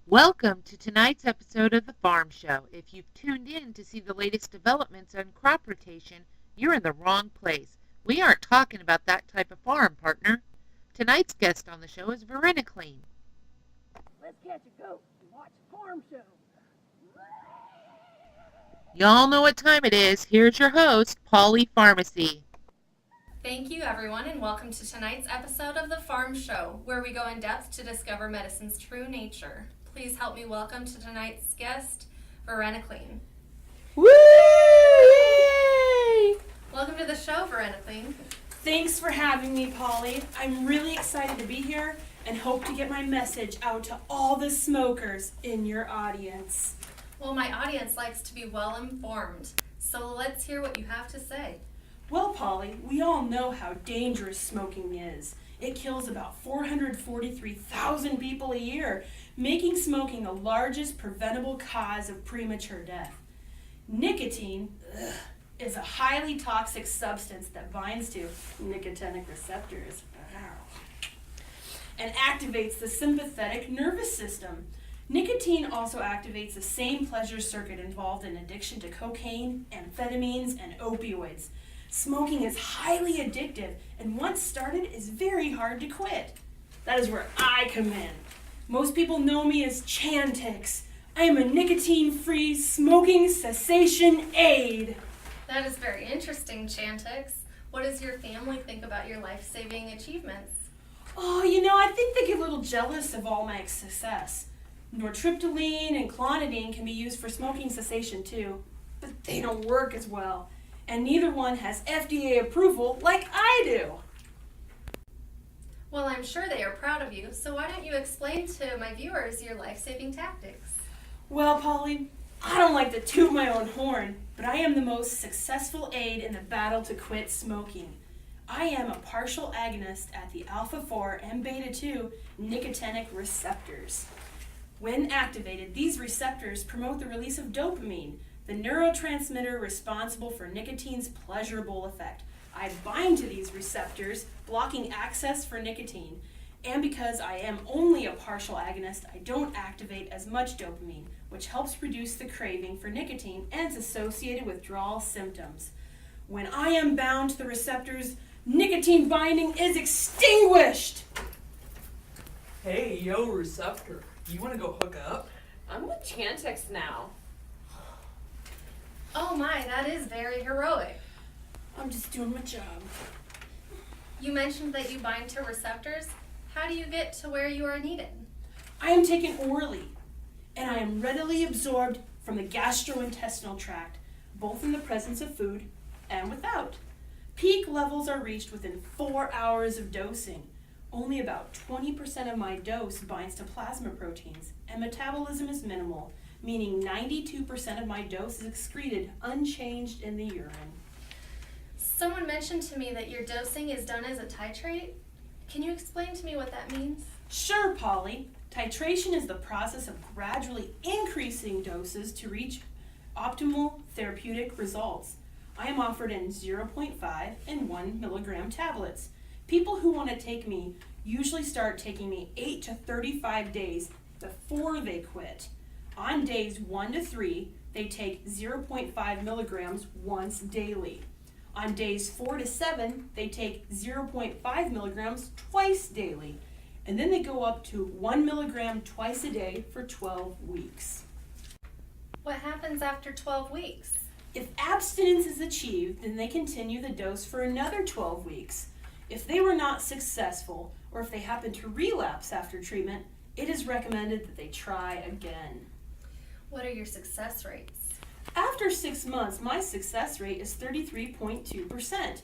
Welcome to tonight's episode of The Farm Show. If you've tuned in to see the latest developments on crop rotation, you're in the wrong place. We aren't talking about that type of farm, partner. Tonight's guest on the show is Varenicline. Let's catch a goat and watch a farm show. Y'all know what time it is. Here's your host, Polly Pharmacy. Thank you, everyone, and welcome to tonight's episode of The Farm Show, where we go in depth to discover medicine's true nature. Please help me welcome to tonight's guest, Varenicline. Woo! Yay! Welcome to the show, Varenicline. Thanks for having me, Polly. I'm really excited to be here and hope to get my message out to all the smokers in your audience. Well, my audience likes to be well informed, so let's hear what you have to say. Well, Polly, we all know how dangerous smoking is. It kills about 443,000 people a year, making smoking the largest preventable cause of premature death. Nicotine is a highly toxic substance that binds to nicotinic receptors and activates the sympathetic nervous system. Nicotine also activates the same pleasure circuit involved in addiction to cocaine, amphetamines, and opioids. Smoking is highly addictive, and once started, is very hard to quit. That is where I come in. Most people know me as Chantix. I am a nicotine-free smoking cessation aid. That is very interesting, Chantix. What does your family think about your life-saving achievements? Oh, I think they get a little jealous of all my success. Nortriptyline and clonidine can be used for smoking cessation too, but they don't work as well. And neither one has FDA approval like I do. Well, I'm sure they are proud of you, so why don't you explain to my viewers your life-saving tactics? Well, Polly, I don't like to toot my own horn, but I am the most successful aid in the battle to quit smoking. I am a partial agonist at the alpha-4 and beta-2 nicotinic receptors. When activated, these receptors promote the release of dopamine, the neurotransmitter responsible for nicotine's pleasurable effect. I bind to these receptors, blocking access for nicotine. And because I am only a partial agonist, I don't activate as much dopamine, which helps reduce the craving for nicotine and its associated withdrawal symptoms. When I am bound to the receptors, nicotine binding is extinguished. Hey, yo, receptor. You want to go hook up? I'm with Chantix now. Oh my, that is very heroic. I'm just doing my job. You mentioned that you bind to receptors. How do you get to where you are needed? I am taken orally, and I am readily absorbed from the gastrointestinal tract, both in the presence of food and without. Peak levels are reached within 4 hours of dosing. Only about 20% of my dose binds to plasma proteins, and metabolism is minimal, meaning 92% of my dose is excreted unchanged in the urine. Someone mentioned to me that your dosing is done as a titrate. Can you explain to me what that means? Sure, Polly. Titration is the process of gradually increasing doses to reach optimal therapeutic results. I am offered in 0.5 and 1 milligram tablets. People who want to take me usually start taking me 8 to 35 days before they quit. On days 1 to 3, they take 0.5 milligrams once daily. On days 4 to 7, they take 0.5 milligrams twice daily. And then they go up to 1 milligram twice a day for 12 weeks. What happens after 12 weeks? If abstinence is achieved, then they continue the dose for another 12 weeks. If they were not successful, or if they happen to relapse after treatment, it is recommended that they try again. What are your success rates? After 6 months, my success rate is 33.2%,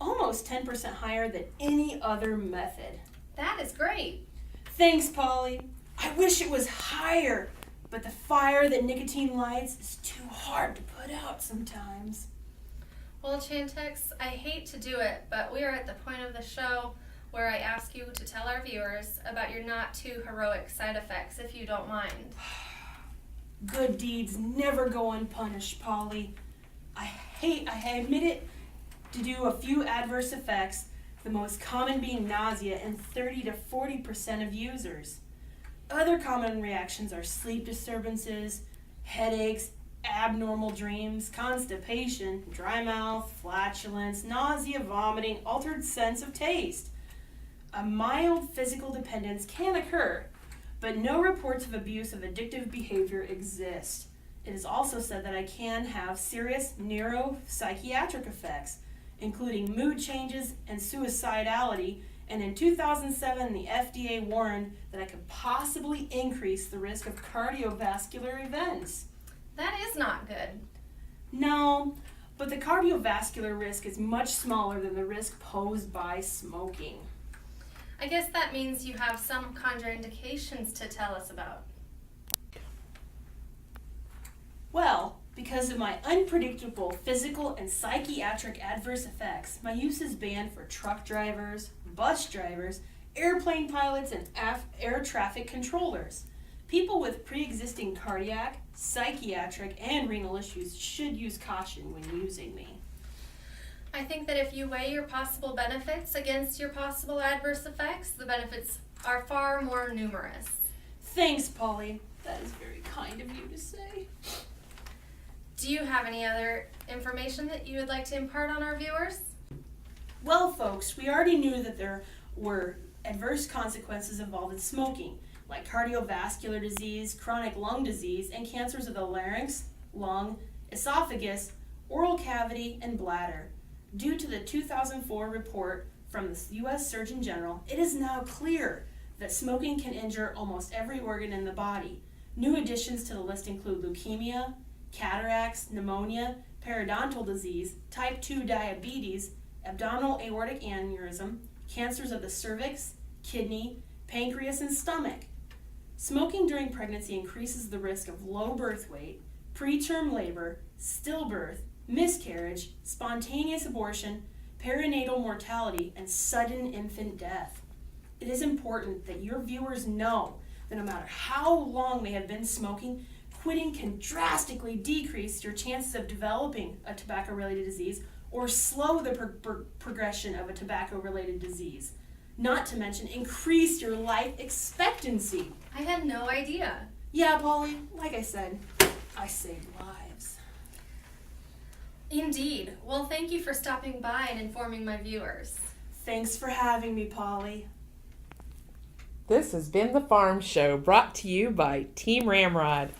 almost 10% higher than any other method. That is great. Thanks, Polly. I wish it was higher, but the fire that nicotine lights is too hard to put out sometimes. Well, Chantix, I hate to do it, but we are at the point of the show where I ask you to tell our viewers about your not too heroic side effects, if you don't mind. Good deeds never go unpunished, Polly. I admit it, to do a few adverse effects, the most common being nausea in 30 to 40% of users. Other common reactions are sleep disturbances, headaches, abnormal dreams, constipation, dry mouth, flatulence, nausea, vomiting, altered sense of taste. A mild physical dependence can occur, but no reports of abuse of addictive behavior exist. It is also said that I can have serious neuropsychiatric effects, including mood changes and suicidality, and in 2007 the FDA warned that I could possibly increase the risk of cardiovascular events. That is not good. No, but the cardiovascular risk is much smaller than the risk posed by smoking. I guess that means you have some contraindications to tell us about. Well, because of my unpredictable physical and psychiatric adverse effects, my use is banned for truck drivers, bus drivers, airplane pilots, and air traffic controllers. People with pre-existing cardiac, psychiatric, and renal issues should use caution when using me. I think that if you weigh your possible benefits against your possible adverse effects, the benefits are far more numerous. Thanks, Polly. That is very kind of you to say. Do you have any other information that you would like to impart on our viewers? Well, folks, we already knew that there were adverse consequences involved in smoking, like cardiovascular disease, chronic lung disease, and cancers of the larynx, lung, esophagus, oral cavity, and bladder. Due to the 2004 report from the U.S. Surgeon General, it is now clear that smoking can injure almost every organ in the body. New additions to the list include leukemia, cataracts, pneumonia, periodontal disease, type 2 diabetes, abdominal aortic aneurysm, cancers of the cervix, kidney, pancreas, and stomach. Smoking during pregnancy increases the risk of low birth weight, preterm labor, stillbirth, miscarriage, spontaneous abortion, perinatal mortality, and sudden infant death. It is important that your viewers know that no matter how long they have been smoking, quitting can drastically decrease your chances of developing a tobacco-related disease or slow the progression of a tobacco-related disease. Not to mention increase your life expectancy. I had no idea. Yeah, Polly, like I said, I save lives. Indeed. Well, thank you for stopping by and informing my viewers. Thanks for having me, Polly. This has been The Farm Show, brought to you by Team Ramrod.